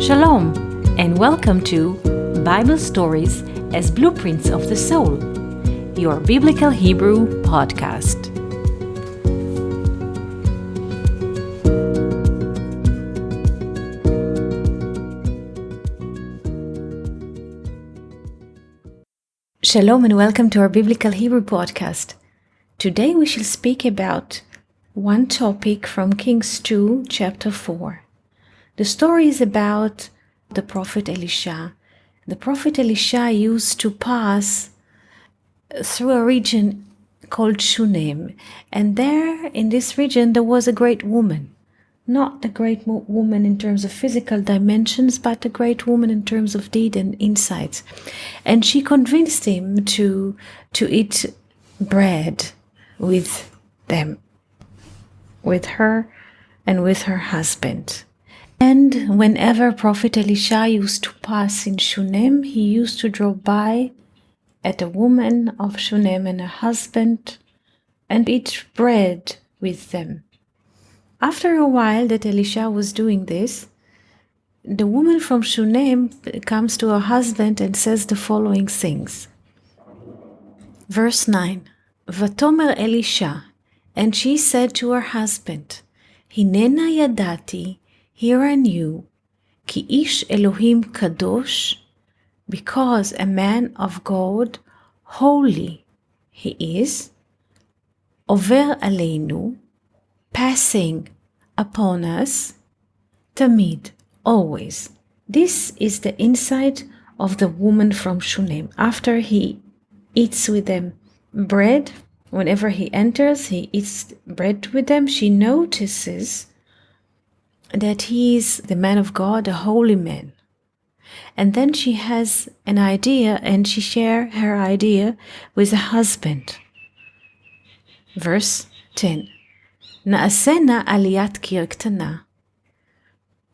Shalom, and welcome to Bible Stories as Blueprints of the Soul, your Biblical Hebrew podcast. Shalom, and welcome to our Biblical Hebrew podcast. Today we shall speak about one topic from Kings 2, chapter 4. The story is about the prophet Elisha. The prophet Elisha used to pass through a region called Shunem, and there in this region there was a great woman. Not a great woman in terms of physical dimensions, but a great woman in terms of deed and insights. And she convinced him to eat bread with them, with her and with her husband. And whenever Prophet Elisha used to pass in Shunem, he used to drop by at a woman of Shunem and her husband and eat bread with them. After a while that Elisha was doing this, the woman from Shunem comes to her husband and says the following things. Verse 9, Vatomer Elisha, and she said to her husband, Hinena yadati, here I knew, ki ish Elohim kadosh, because a man of God, holy he is, over aleinu, passing upon us, tamid, always. This is the insight of the woman from Shunem. After he eats with them bread, whenever he enters, he eats bread with them, she notices that he is the man of God, a holy man. And then she has an idea, and she shares her idea with a husband. Verse 10. Na'asena aliyat kir ktana.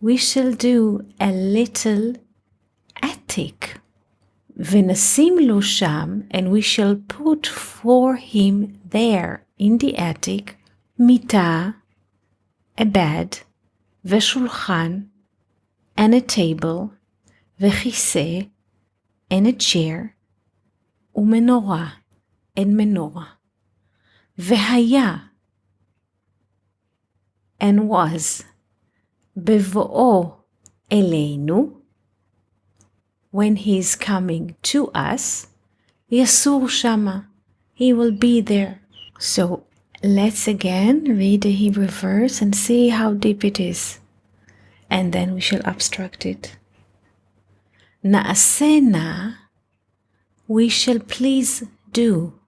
We shall do a little attic. V'nasim lo sham, and we shall put for him there in the attic mita, a bed, v'shulchan, and a table, v'chiseh, and a chair, u'menorah, and menorah, v'haya, and was, bevo'o eleinu, when he is coming to us, yasur shama, he will be there. So let's again read the Hebrew verse and see how deep it is. And then we shall abstract it. Na'asena, we shall please do.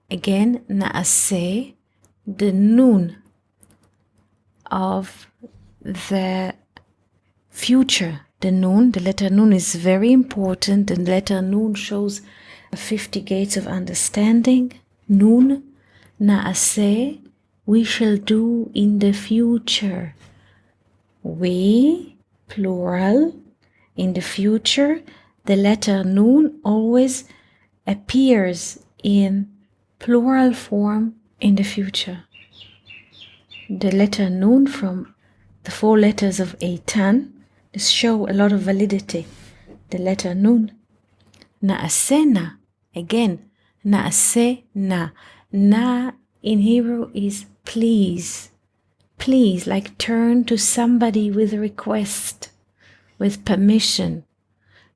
Again, na'aseh, the nun of the future. The nun, the letter nun is very important. The letter nun shows 50 gates of understanding. Nun, na'aseh, we shall do in the future. We, plural, in the future, the letter nun always appears in plural form in the future. The letter nun from the 4 letters of Eitan, this show a lot of validity. The letter nun. Na'asena, again, na'aseh na. Na in Hebrew is please. Please, like turn to somebody with a request, with permission.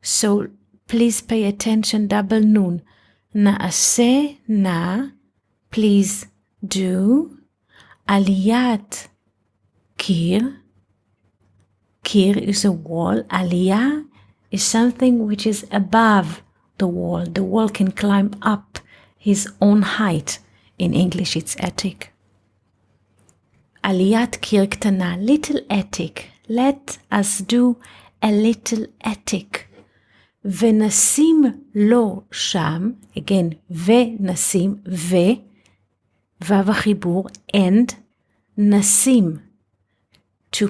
So please pay attention, double nun. Na'aseh na, please do. Aliyat kir. Kir is a wall. Aliyah is something which is above the wall. The wall can climb up his own height. In English, it's attic. Aliyat kir ktana, little attic. Let us do a little attic. V'nasim lo sham, again, v'nasim, vav chibur, and nasim, to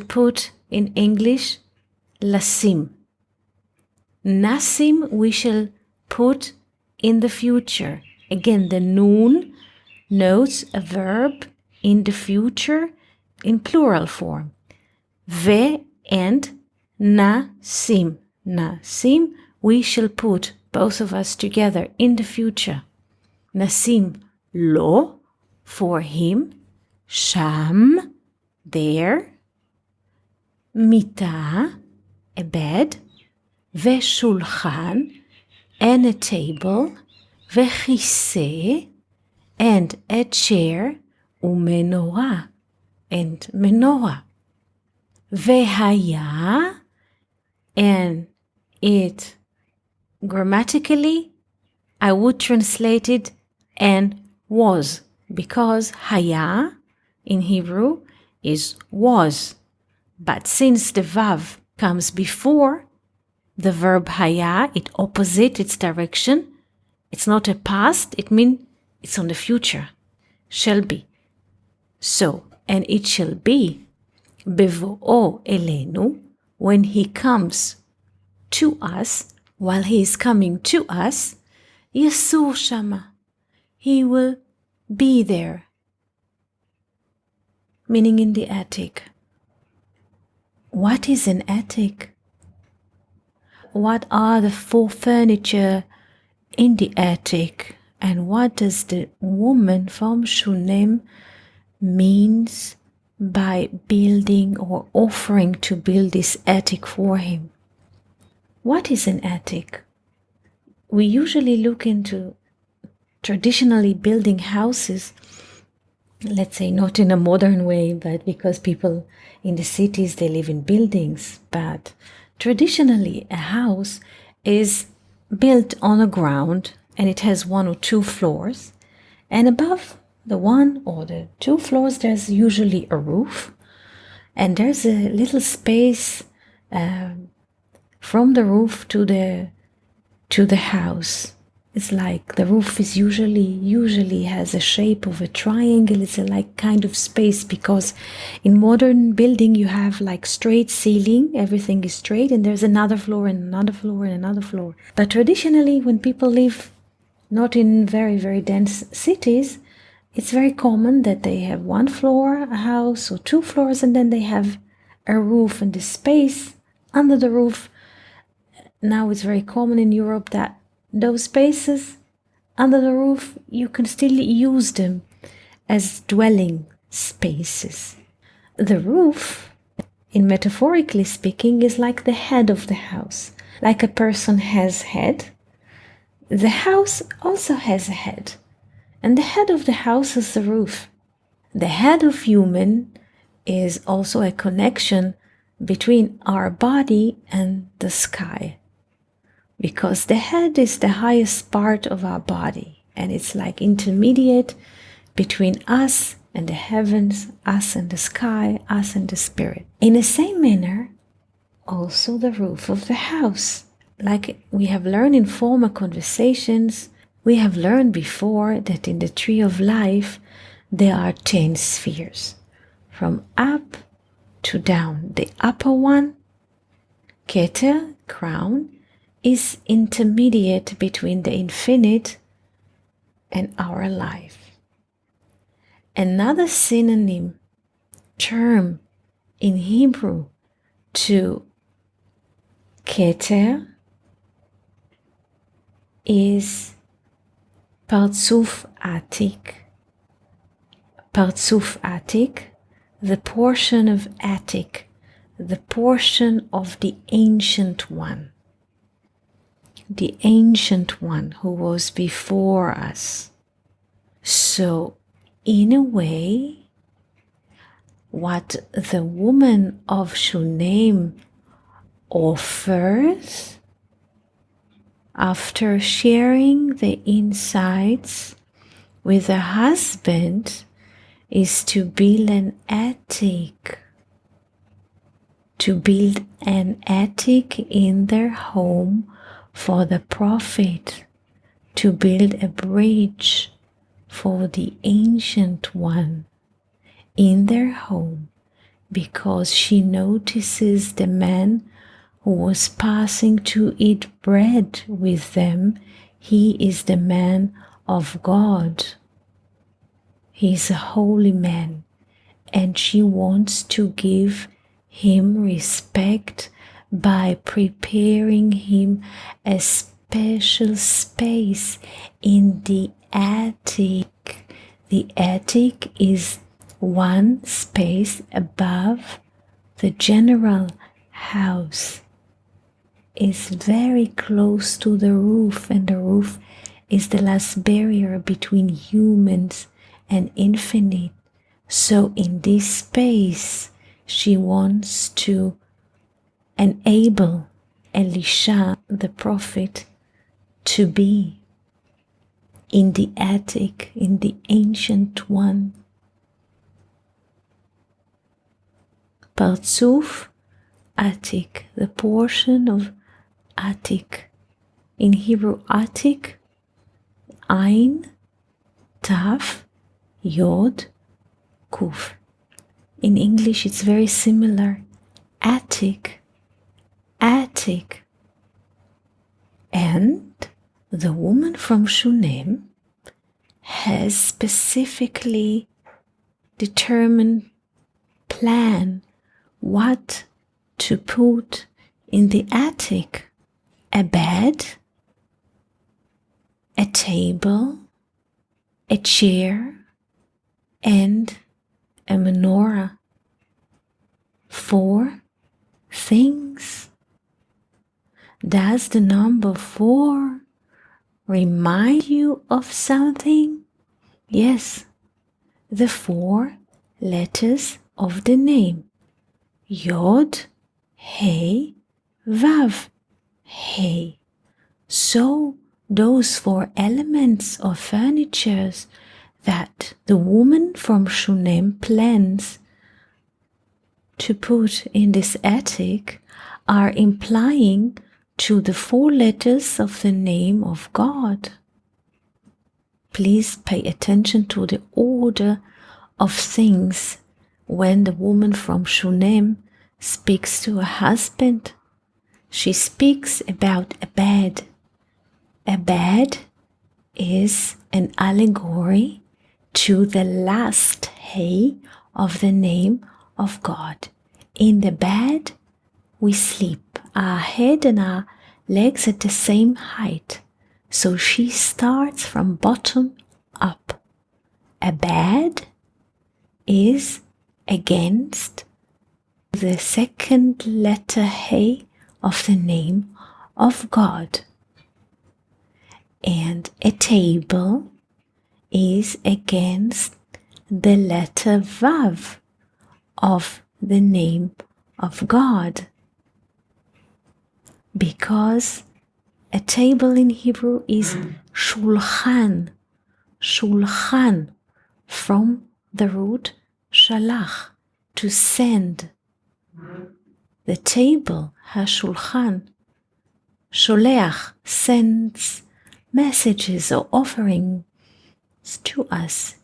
put in English, lasim. Nasim we shall put in the future. Again, the nun notes a verb in the future in plural form. and nasim. Nasim, we shall put both of us together in the future. Nasim lo, for him, sham, there, mita, a bed, veshulchan, and a table, vechise, and a chair, umenorah, and menorah. Vehaya, and it grammatically I would translate it and was, because haya in Hebrew is was. But since the vav comes before the verb haya, it opposite its direction. It's not a past, it means it's on the future. Shall be. So, and it shall be bevo'o elenu, when he comes to us, while he is coming to us, Yesur Shama, he will be there, meaning in the attic. What is an attic? What are the full furniture in the attic? And what does the woman from Shunem means by building or offering to build this attic for him? What is an attic? We usually look into traditionally building houses, let's say not in a modern way, but because people in the cities, they live in buildings. But traditionally, a house is built on a ground and it has 1 or 2 floors. And above the 1 or the 2 floors, there's usually a roof. And there's a little space from the roof to the house. It's like the roof is usually has a shape of a triangle. It's a like kind of space, because in modern building you have like straight ceiling, everything is straight, and there's another floor and another floor and another floor. But traditionally, when people live not in very, very dense cities, it's very common that they have 1 floor, a house, or 2 floors, and then they have a roof, and the space under the roof. Now it's very common in Europe that those spaces under the roof, you can still use them as dwelling spaces. The roof, in metaphorically speaking, is like the head of the house. Like a person has head, the house also has a head. And the head of the house is the roof. The head of human is also a connection between our body and the sky. Because the head is the highest part of our body, and it's like intermediate between us and the heavens, us and the sky, us and the spirit. In the same manner, also the roof of the house. Like we have learned in former conversations, we have learned before that in the tree of life, there are 10 spheres, from up to down. The upper one, Keter, crown, is intermediate between the infinite and our life. Another synonym term in Hebrew to Keter is Partsuf Atik. Partsuf Atik, the portion of Attic, the portion of the Ancient One. The Ancient One who was before us. So, in a way, what the woman of Shunem offers after sharing the insights with her husband is to build an attic. To build an attic in their home for the prophet, to build a bridge for the Ancient One in their home, because she notices the man who was passing to eat bread with them. He is the man of God. He is a holy man, and she wants to give him respect by preparing him a special space in the attic. The attic is one space above the general house. Is very close to the roof, and the roof is the last barrier between humans and infinite. So in this space, she wants to enable Elisha, the prophet, to be in the attic, in the ancient one. Parzuf, attic, the portion of attic. In Hebrew, attic, Ein, Taf, Yod, Kuf. In English, it's very similar. Attic, attic. And the woman from Shunem has specifically determined plan what to put in the attic. A bed, a table, a chair, and a menorah. 4 things. Does the number 4 remind you of something? Yes, the 4 letters of the name. Yod, Hey, Vav. Hey, so those 4 elements of furniture that the woman from Shunem plans to put in this attic are implying to the 4 letters of the name of God. Please pay attention to the order of things when the woman from Shunem speaks to her husband. She speaks about a bed. A bed is an allegory to the last Hey of the name of God. In the bed, we sleep, our head and our legs at the same height. So she starts from bottom up. A bed is against the second letter Hey of the name of God. And a table is against the letter Vav of the name of God. Because a table in Hebrew is shulchan. Shulchan, from the root shalach, to send. The table, hashulchan, sholeach, sends messages or offerings to us.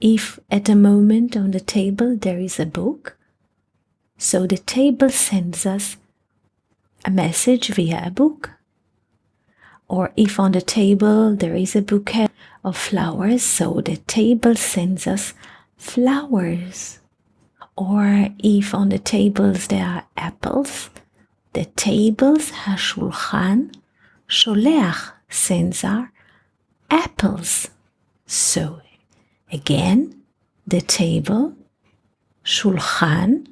If at a moment on the table there is a book, so the table sends us a message via a book. Or if on the table there is a bouquet of flowers, so the table sends us flowers. Or if on the tables there are apples, the tables, hashulchan, sholeach, sends our apples. So again, the table, shulchan,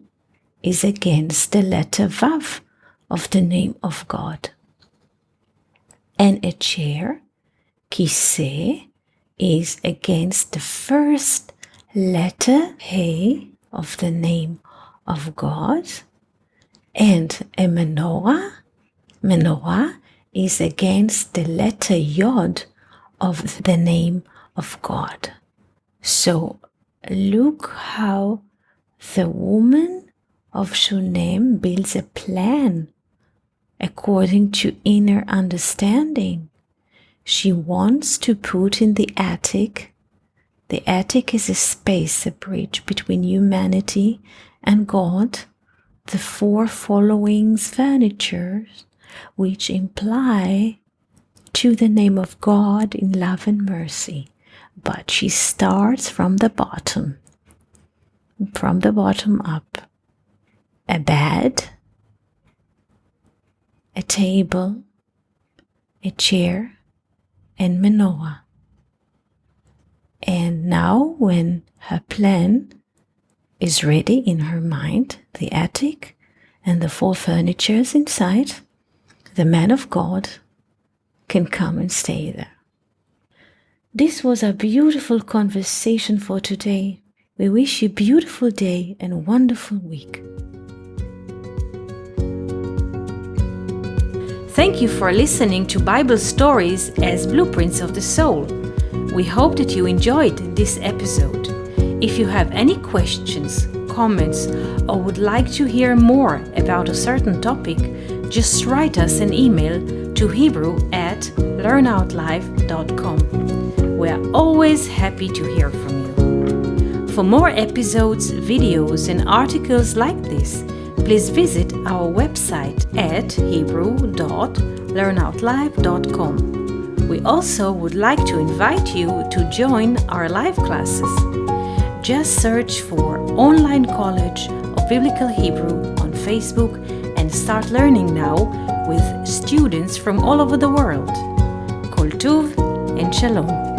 is against the letter Vav of the name of God. And a chair, kiseh, is against the first letter Hey of the name of God. And a menorah, menorah is against the letter Yod of the name of God. So look how the woman of Shunem builds a plan according to inner understanding. She wants to put in the attic. The attic is a space, a bridge between humanity and God. The 4 following furnitures, which imply to the name of God in love and mercy. But she starts from the bottom up. a bed, a table, a chair, and menorah. And now when her plan is ready in her mind, the attic and the 4 furnitures inside, the man of God can come and stay there. This was a beautiful conversation for today. We wish you a beautiful day and a wonderful week. Thank you for listening to Bible Stories as Blueprints of the Soul. We hope that you enjoyed this episode. If you have any questions, comments, or would like to hear more about a certain topic, just write us an email to hebrew@learnoutlive.com. We are always happy to hear from you. For more episodes, videos, and articles like this, please visit our website at hebrew.learnoutlive.com. We also would like to invite you to join our live classes. Just search for Online College of Biblical Hebrew on Facebook and start learning now with students from all over the world. Koltuv and Shalom.